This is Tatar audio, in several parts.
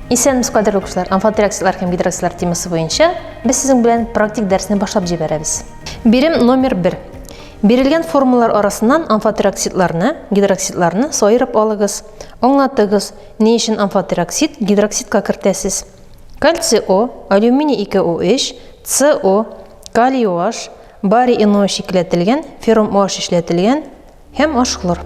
Исәнмез, кадерле укучылар, амфотер оксидлар һәм гидроксидлар темасы буенча без сезнең белән практик дәресне башлап җибәрәбез. Бирем номер 1. Бирелгән формулалар арасыннан амфотер оксидларны, гидроксидларны сайрап алыгыз. Аңлатыгыз, ни өчен амфотер оксид гидроксидка кертәсез. Кальций О, алюминий 2O3, СО, калий OH, барий NO3 эшләтелгән, феррум OH эшләтелгән һәм H-хлор.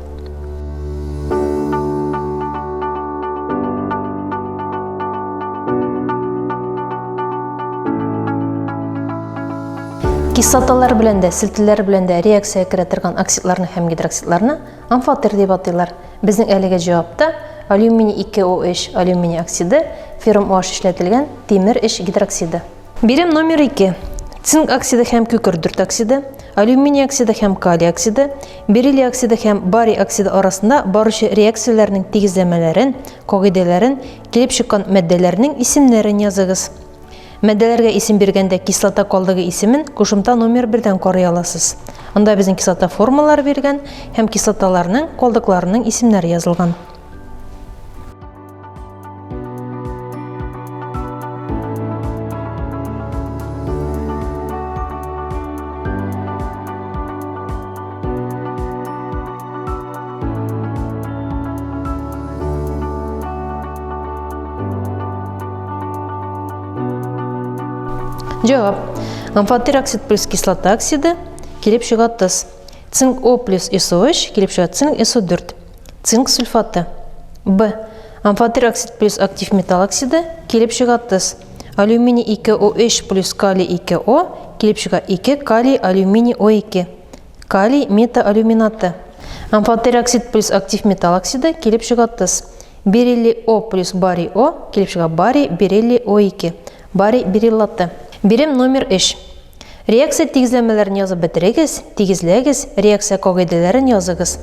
Кислоталар белән дә, селтәләр белән дә реакция керә торган оксидларны һәм гидроксидларны амфотер дип атыйлар. Безнең әлеге җавапта алюминий 2O3 алюминий оксиды, феррум OH эшләтелгән тимер эш гидроксиды. Бирем номер 2. Цинк оксиды һәм күкерт оксиды, алюминий оксиды һәм калий оксиды, бериллий оксиды һәм барий оксиды арасында баручы реакцияләрнең тигезләмәләрен, кагыйдәләрен, килеп чыккан матдәләрнең исемнәрен языгыз. Мәддәләргә исем биргәндә кислота калдыгы исемен кушымта номер 1-дән карый аласыз. Анда безнең кислота формулалары биргән һәм кислоталарның калдыкларының исемнәре язылган. Cevap. Amfoter oksid plus kislota oksidi kelib chiqadi tuz. Цинк O plus SO3 kelib chiqadi цинк SO4. Цинк сульфаты. B. Amfoter oksid plus aktiv metal oksidi kelib chiqadi tuz. Алюминий 2O3 plus kaliy 2O kelib chiqadi 2 kaliy alyuminiy O2. Kaliy meta-alyuminati. Amfoter oksid plus aktiv metal oksidi kelib chiqadi tuz. Berillий O plus барий O kelib chiqadi барий berillий O2. Барий бериллаты. Бирем номер 3. Реакция тигезләмәләрен язып бетерегез, тигезләгез, реакция кагыйдәләрен языгыз.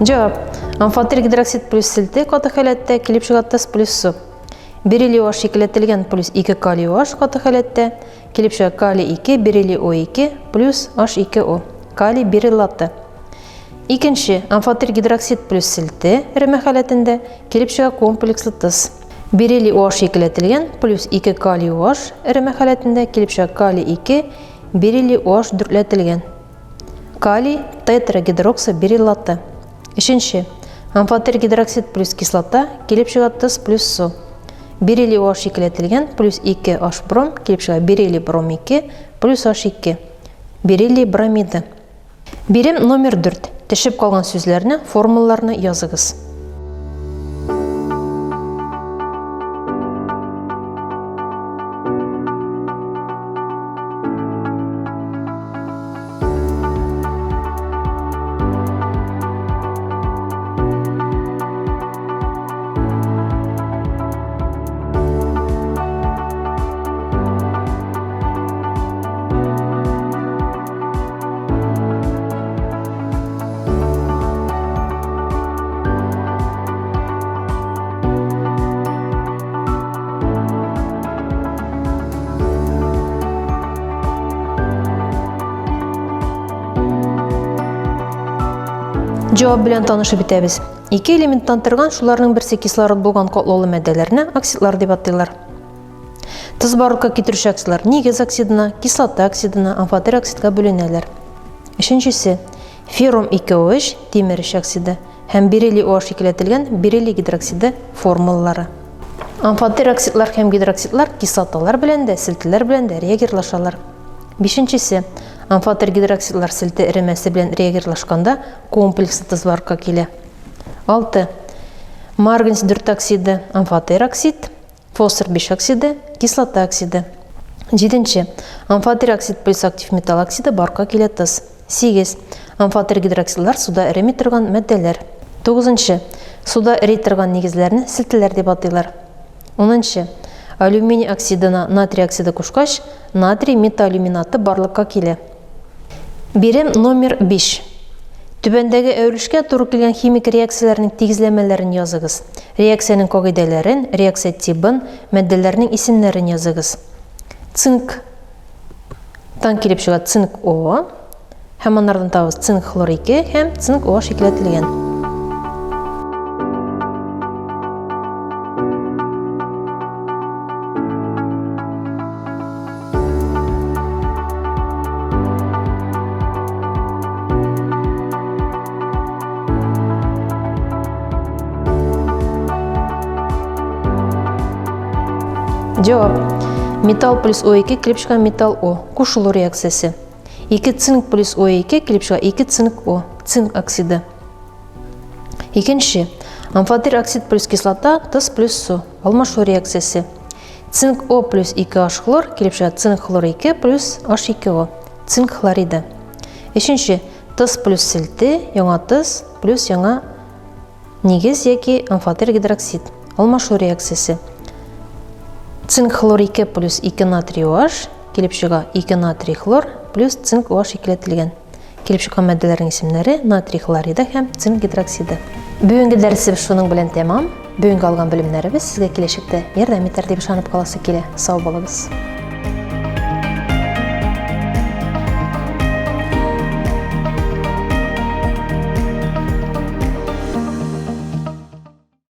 Җавап. Амфотер гидроксид плюс селте каты халәттә килеп чыгады плюс су. Бериллий OH эшләтелгән плюс 2 калий OH каты халәттә килеп чыга калий 2 бериллий O2 плюс H2O. Калий бериллаты. Икенче амфотер гидроксид плюс селте эреме халәтендә килеп чыга комплекслы тыз. Бериллий OH эшләтелгән плюс 2 калий OH эреме халәтендә килеп чыга калий 2 бериллий OH дүртләтелгән. Калий тетрагидроксы бериллаты. Өченче амфотер гидроксид плюс кислота килеп чыга тыз плюс су. Бериллий OH эшләтелгән плюс 2 H бром килеп чыга бериллий бром 2 плюс H2. Бериллий бромиды. Бирем номер 4. Төшеп калган сүзләрне, формулаларны языгыз. Җавап белән танышып бетәбез. Ике элементтан торган, шуларның берсе кислород булган катлаулы матдәләрне оксидлар дип атыйлар. Тыз барлыкка китерүче оксидлар нигез оксидына, кислота оксидына, амфотер оксидка бүленәләр. Өченчесе феррум 2O3 тимер эш оксиды һәм бериллий OH эшләтелгән бериллий гидроксиды формулалары. Амфотер оксидлар һәм гидроксидлар кислоталар белән дә, селтәләр белән дә реагирлашалар. Бишенчесе амфотер гидроксидлар селте эремәсе белән реагирлашканда комплекслы тызларга килә. 6. Марганец 4 оксиды амфотер оксид, фосфор 5 оксиды, кислота оксиды. 7. Амфотер оксид плюс актив металл оксиды барга килә тыз. 8. Амфотер гидроксидлар суда эреме торган матдәләр. 9. Суда эри торган нигезләрне селтәләр дип атыйлар. 10. Алюминий оксидына натрий оксиды кушкач, натрий металлюминаты барлыкка килә. Бирем номер 5. Түбәндәге әүрішкә туры килгән химик реакцияләрнең тигезләмәләрен языгыз. Реакцияның кагыйдәләрен, реакция тибын, мәддәләрнең исемнәрен языгыз. Цинктан килеп чыга цинк О, һәм аннардан табыз цинк хлор 2 һәм цинк OH шикелләтелгән. Cevap. Металл плюс O2 килеп чыга металл O. Кушылу реакциясе. 2 цинк плюс O2 килеп чыга 2 цинк O. Цинк оксиды. Икенче. Амфотир оксид плюс кислота, тыз плюс су. Алмашу реакциясе. Цинк O плюс 2H хлор килеп чыга цинк хлор 2 плюс H2O. Цинк хлориды. Өченче. Тыз плюс селте, яңа тыз плюс яңа нигез яки амфотир гидроксид. Алмашу реакциясе. Цинк хлор 2 плюс 2 натрий OH килеп чыга 2 натрий хлор плюс цинк OH шикелләтелгән. Килеп чыккан мәддәләрнең исемнәре натрий хлориды һәм цинк гидроксиды. Бүгенге дәресебез шуның белән тәмам. Бүгенге алган белемнәребез сезгә киләчәктә ярдәм итәр дип ышанып каласы килә. Сау булыгыз.